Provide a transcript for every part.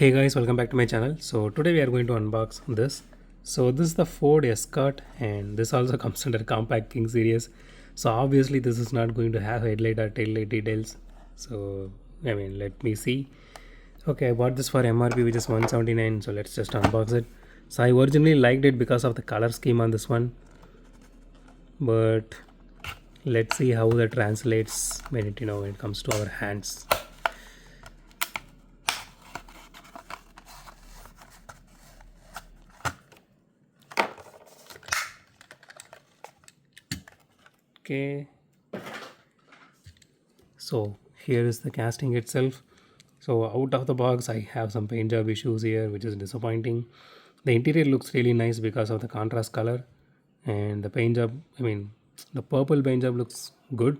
Hey guys, welcome back to my channel. So today we are going to unbox this. So this is the Ford Escort and this also comes under Compact King series. So obviously this is not going to have headlight or tail light details. So let me see. Okay, I bought this for MRP which is 179. So let's just unbox it. So I originally liked it because of the color scheme on this one. But let's see how that translates when it comes to our hands. Okay, so here is the casting itself. So out of the box I have some paint job issues here which is disappointing. The interior looks really nice because of the contrast color, and the paint job, the purple paint job looks good.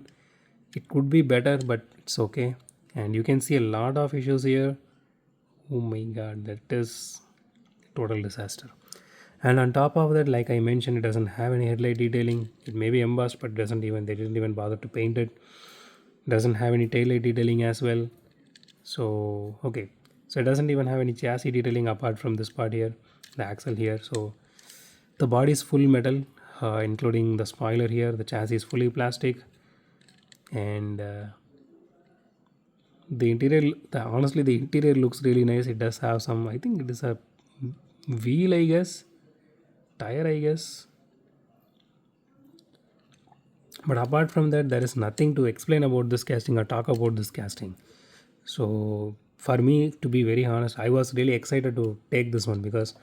It could be better but it's okay. And you can see a lot of issues here. Oh my god, that is total disaster. And on top of that, like I mentioned, it doesn't have any headlight detailing. It may be embossed but they didn't even bother to paint it. Doesn't have any tail light detailing as well. So okay, so it doesn't even have any chassis detailing apart from this part here, the axle here. So the body is full metal, including the spoiler here. The chassis is fully plastic, and honestly the interior looks really nice. It does have some, I think it is a wheel, I guess, tire, I guess. But apart from that, there is nothing to explain about this casting or talk about this casting. So for me, to be very honest, I was really excited to take this one because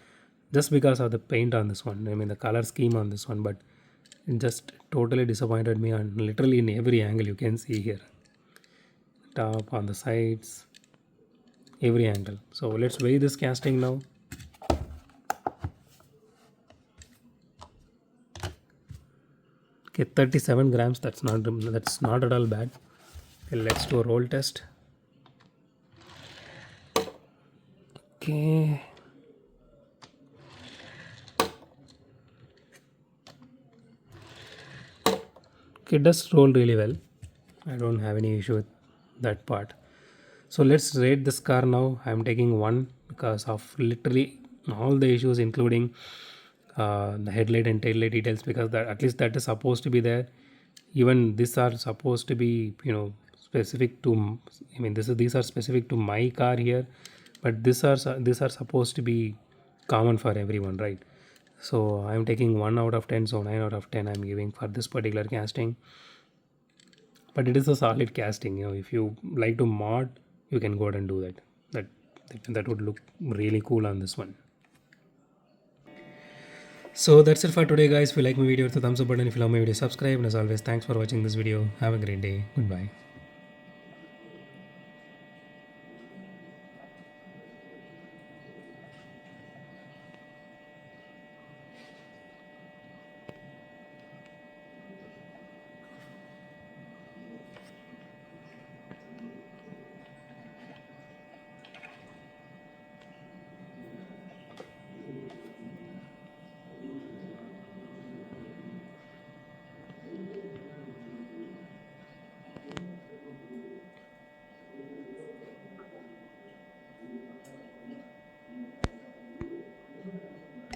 just because of the paint on this one. The color scheme on this one, but it just totally disappointed me on literally in every angle. You can see here, top, on the sides, every angle. So let's weigh this casting now. Okay, 37 grams. That's not at all bad. Okay, let's do a roll test. Okay. Okay, it does roll really well. I don't have any issue with that part. So let's rate this car now. I'm taking 1 because of literally all the issues, including the headlight and tail light details, because that at least that is supposed to be there. Even these are supposed to be, specific to. These are specific to my car here, but these are supposed to be common for everyone, right? So I'm taking 1 out of 10, so 9 out of 10 I'm giving for this particular casting. But it is a solid casting. If you like to mod, you can go ahead and do that. That would look really cool on this one. So that's it for today, guys. If you like my video, hit the thumbs up button. If you love my video, subscribe. And as always, thanks for watching this video. Have a great day. Goodbye.